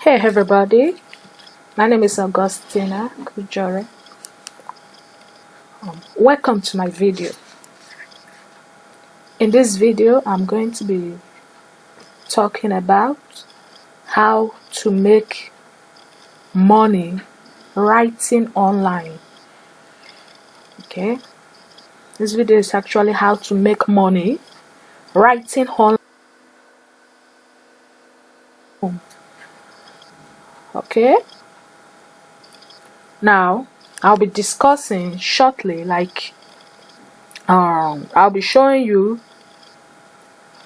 Hey everybody, my name is Augustina Kujore. Welcome to my video. In this video, I'm going to be talking about how to make money writing online. Okay, this video is actually how to make money writing online. Okay, now I'll be discussing shortly, I'll be showing you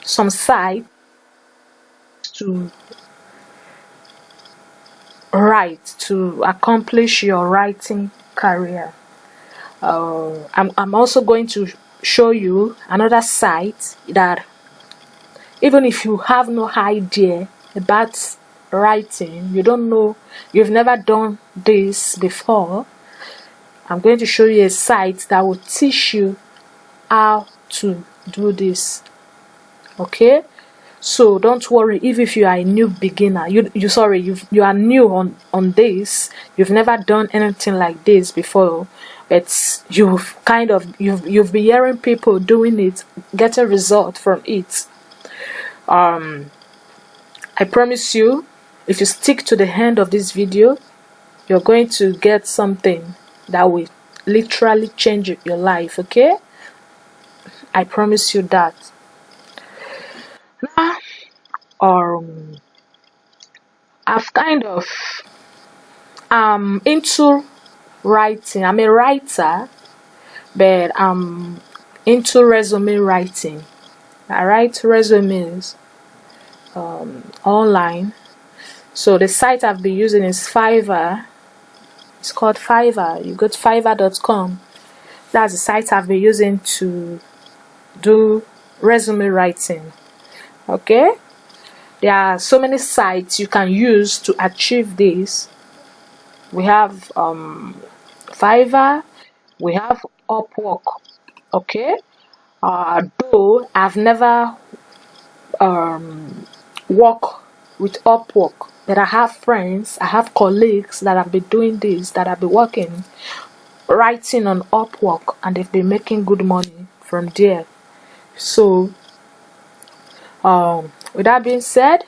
some sites to write to accomplish your writing career. I'm also going to show you another site that even if you have no idea about writing, you don't know, you've never done this before, I'm going to show you a site that will teach you how to do this. Okay, so don't worry if you are a new beginner, you are new on this, you've never done anything like this before, but you've been hearing people doing it, get a result from it. I promise you, if you stick to the end of this video, you're going to get something that will literally change your life. Okay, I promise you that. Now I've into writing. I'm a writer, but I'm into resume writing. I write resumes online. So the site I've been using is Fiverr. It's called Fiverr. You go to fiverr.com. That's the site I've been using to do resume writing. Okay, there are so many sites you can use to achieve this. We have Fiverr, we have Upwork. Okay, though I've never worked with Upwork, but I have friends, I have colleagues that have been doing this, that have been writing on Upwork, and they've been making good money from there. So with that being said,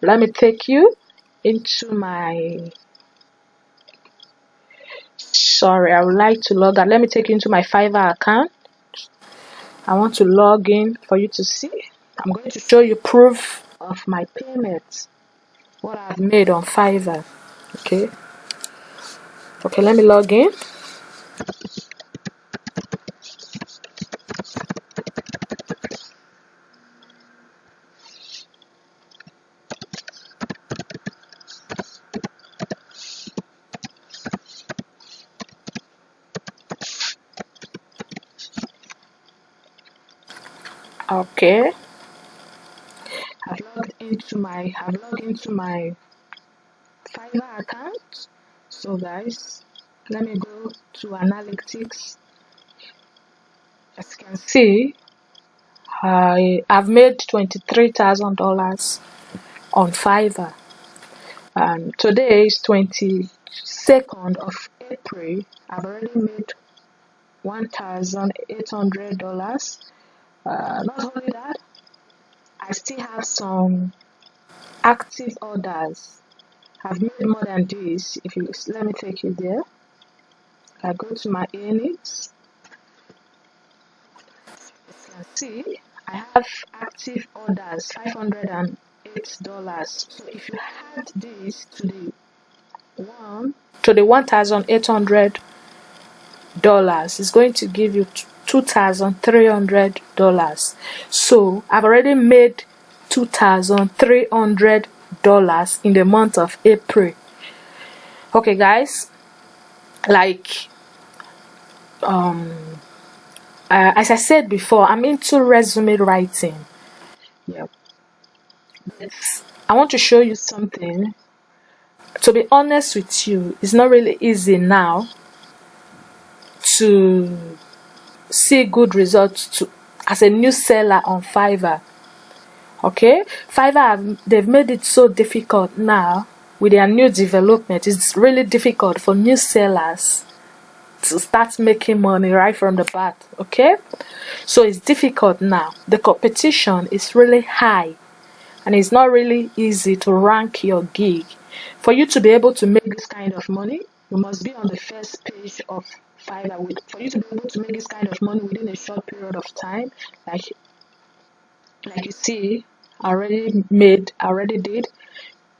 let me take you into my I would like to log out. Let me take you into my Fiverr account. I want to log in for you to see. I'm going to show you proof of my payments, what I've made on Fiverr. Okay, let me log in. Okay, I've logged into my Fiverr account. So guys, let me go to analytics. As you can see, I've made $23,000 on Fiverr. Today is 22nd of April. I've already made $1,800. Not only that, I still have some active orders. I've made more than this. Let me take you there. I go to my earnings. As you can see, I have active orders, $508. So if you add this to the $1,800, it's going to give you $2,300. So I've already made $2,300 in the month of April. Okay guys, as I said before, I'm into resume writing. Yeah, I want to show you something. To be honest with you, it's not really easy now to see good results as a new seller on Fiverr. Okay, Fiverr, they've made it so difficult now with their new development, it's really difficult for new sellers to start making money right from the bat. Okay, so it's difficult now. The competition is really high, and it's not really easy to rank your gig. For you to be able to make this kind of money, you must be on the first page of Fiverr. For you to be able to make this kind of money within a short period of time, like you see, I already did.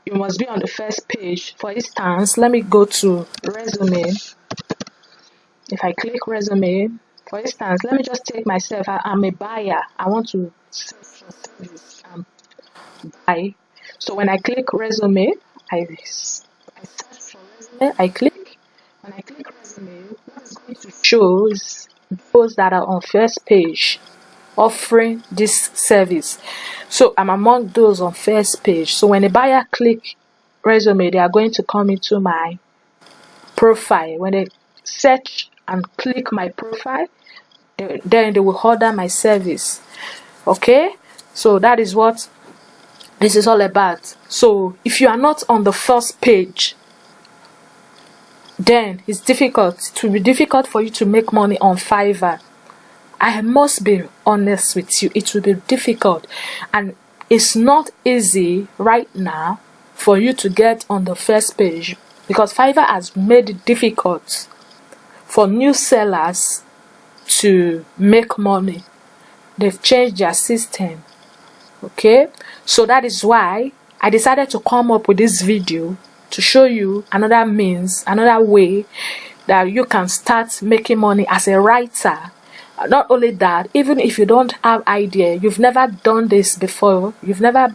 You must be on the first page. For instance, let me go to resume. If I click resume, for instance, let me just take myself. I'm a buyer. I want to search for service and buy. So when I click resume, I search for resume. I click. When I click resume, what is going to show is those that are on first page offering this service. So I'm among those on first page. So when a buyer click resume, they are going to come into my profile. When they search and click my profile, then they will order my service. Okay, so that is what this is all about. So if you are not on the first page, then it's difficult. It will be difficult for you to make money on Fiverr. I must be honest with you, it will be difficult, and it's not easy right now for you to get on the first page, because Fiverr has made it difficult for new sellers to make money. They've changed their system. Okay, so that is why I decided to come up with this video to show you another means, another way that you can start making money as a writer. Not only that, even if you don't have idea, you've never done this before, you don't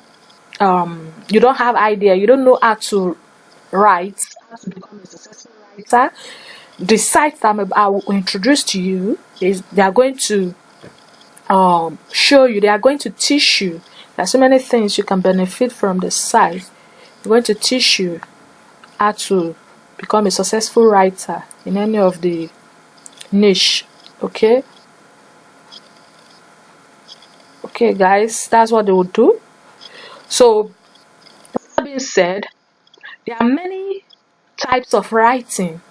have idea, you don't know how to write, how to become a successful writer, the site that I will introduce to you is they are going to show you, they are going to teach you. There are so many things you can benefit from the site. They're going to teach you how to become a successful writer in any of the niche. Okay, guys, that's what they will do. So that being said, there are many types of writing.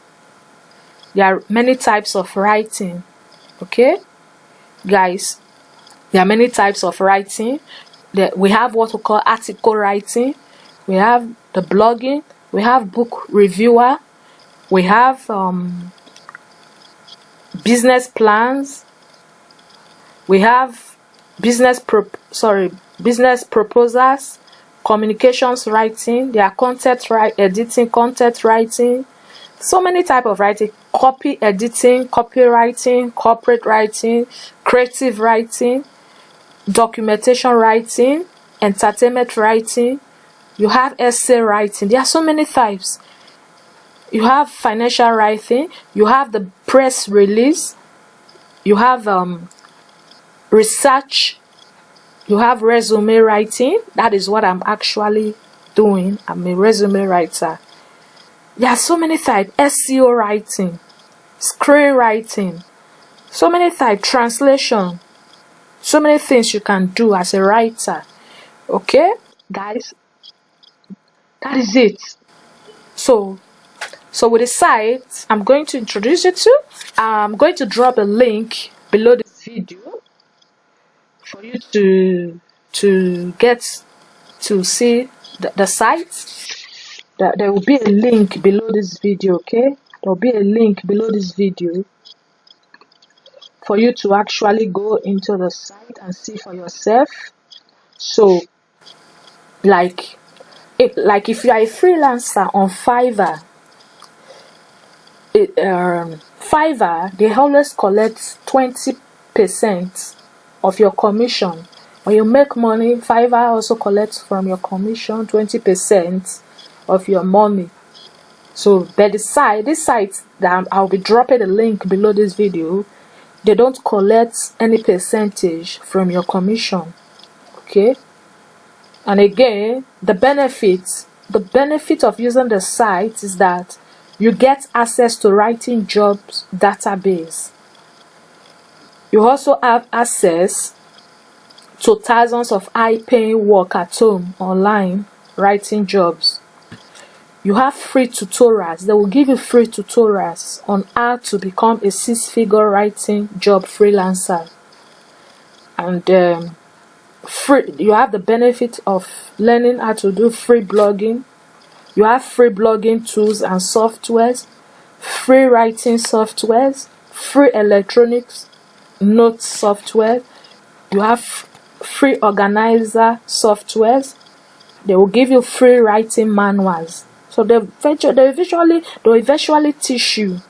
Okay, guys, there are many types of writing. We have what we call article writing, we have the blogging, we have book reviewer, we have business plans, we have business proposals, communications writing, there are editing, content writing, so many type of writing, copy editing, copywriting, corporate writing, creative writing, documentation writing, entertainment writing, you have essay writing. There are so many types. You have financial writing, you have the press release, you have research, you have resume writing. That is what I'm actually doing. I'm a resume writer. There are so many types. SEO writing, screenwriting, so many types, translation, so many things you can do as a writer. Okay, guys, that is it. So with the site I'm going to introduce you to, I'm going to drop a link below this video for you to get to see the site. There will be a link below this video. Okay, there will be a link below this video for you to actually go into the site and see for yourself. So like if you are a freelancer on Fiverr, Fiverr, they always collect 20% of your commission. When you make money, Fiverr also collects from your commission 20% of your money. So but this site that I'll be dropping a link below this video, they don't collect any percentage from your commission. Okay, and again, the benefit of using the site is that you get access to writing jobs database. You also have access to thousands of high-paying work at home online writing jobs. You have free tutorials. They will give you free tutorials on how to become a 6-figure writing job freelancer. And you have the benefit of learning how to do free blogging. You have free blogging tools and softwares, free writing softwares, free electronics note software. You have free organizer softwares. They will give you free writing manuals. So they'll eventually teach you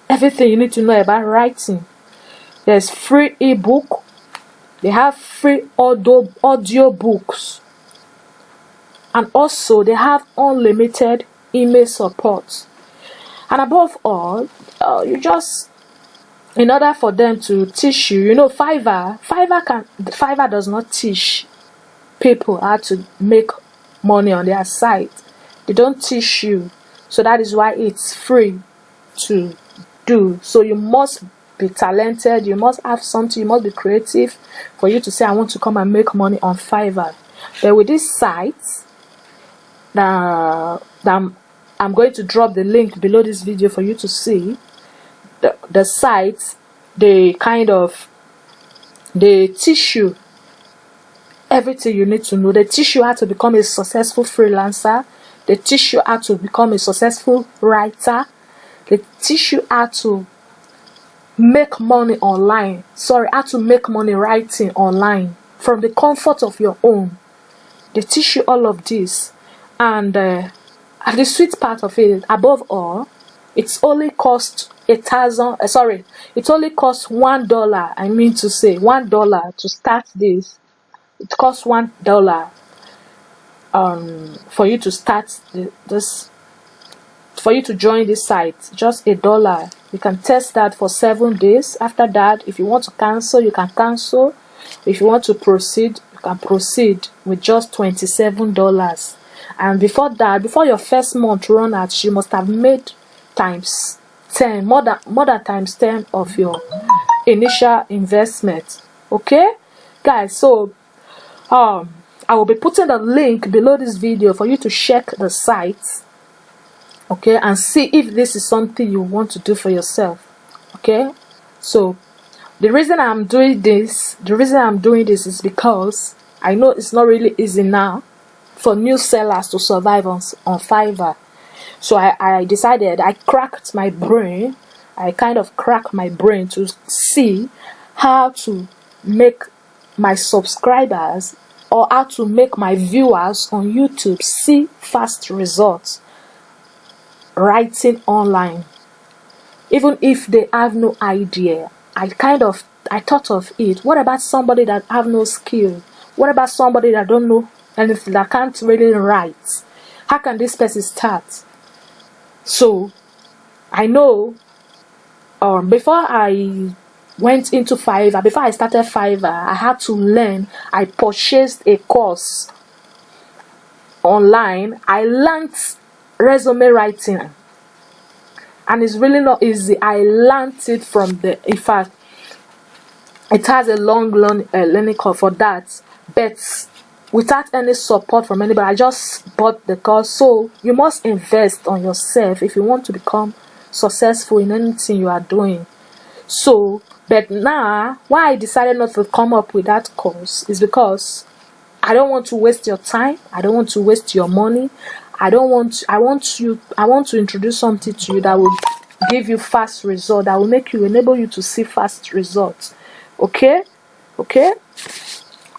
everything you need to know about writing. There's free ebook. They have free audio books. And also they have unlimited email support. And above all, in order for them to teach you, Fiverr does not teach people how to make money on their site. They don't teach you. So that is why it's free to do. So you must be talented, you must have something, you must be creative for you to say, I want to come and make money on Fiverr. But with this site, I'm going to drop the link below this video for you to see. The site, they teach you everything you need to know. They teach you how to become a successful freelancer. They teach you how to become a successful writer. They teach you how to make money online. How to make money writing online from the comfort of your home. They teach you all of this. And the sweet part of it, above all, it only costs it only costs $1. I mean to say $1 to start this. It costs $1 for you to start this, for you to join this site. Just $1. You can test that for 7 days. After that, if you want to cancel, you can cancel. If you want to proceed, you can proceed with just $27. And before your first month run out, you must have made times 10, more than times 10 of your initial investment. Okay, guys. So I will be putting a link below this video for you to check the site, okay, and see if this is something you want to do for yourself. Okay, so the reason I'm doing this is because I know it's not really easy now for new sellers to survive on Fiverr. So I decided, I cracked my brain. I kind of cracked my brain to see how to make my subscribers, or how to make my viewers on YouTube see fast results writing online. Even if they have no idea, I thought of it. What about somebody that have no skill? What about somebody that don't know anything, that can't really write? How can this person start? So I know before I went into Fiverr, before I started Fiverr, I had to learn. I purchased a course online. I learned resume writing, and it's really not easy. I learned it from in fact, it has a long learning curve for that, but without any support from anybody. I just bought the course. So you must invest on yourself if you want to become successful in anything you are doing. So, but now, why I decided not to come up with that course is because I don't want to waste your time. I don't want to waste your money. I want to introduce something to you that will give you fast results, that will enable you to see fast results. Okay?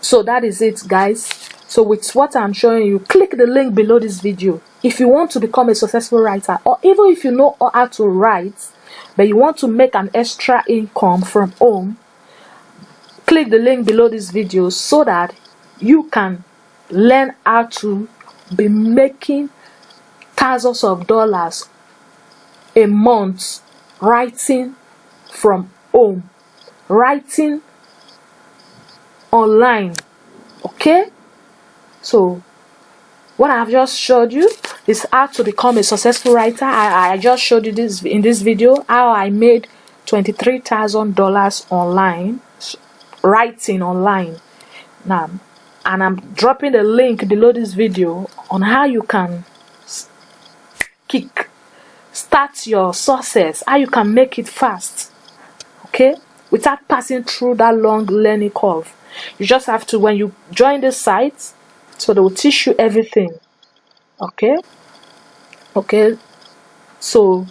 So that is it, guys. So with what I'm showing you, click the link below this video if you want to become a successful writer, or even if you know how to write but you want to make an extra income from home. Click the link below this video so that you can learn how to be making thousands of dollars a month writing from home, writing online. Okay, so what I've just showed you is how to become a successful writer. I just showed you this in this video, how I made $23,000 online writing online now, and I'm dropping the link below this video on how you can kick start your success, how you can make it fast, okay, without passing through that long learning curve. You just have to, when you join the site, so they will teach you everything, okay. So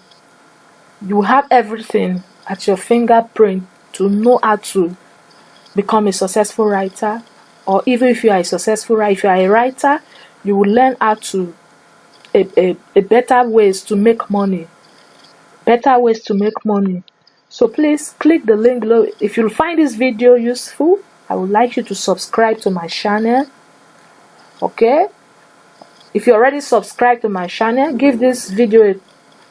you have everything at your fingerprint to know how to become a successful writer. Or even if you are a successful writer, if you are a writer, you will learn how to a better ways to make money. So please click the link below. If you find this video useful, I would like you to subscribe to my channel, okay. If you already subscribed to my channel, give this video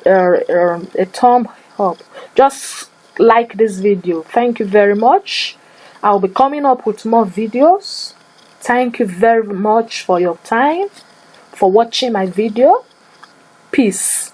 a thumb up. Just like this video. Thank you very much. I'll be coming up with more videos. Thank you very much for your time, for watching my video. Peace.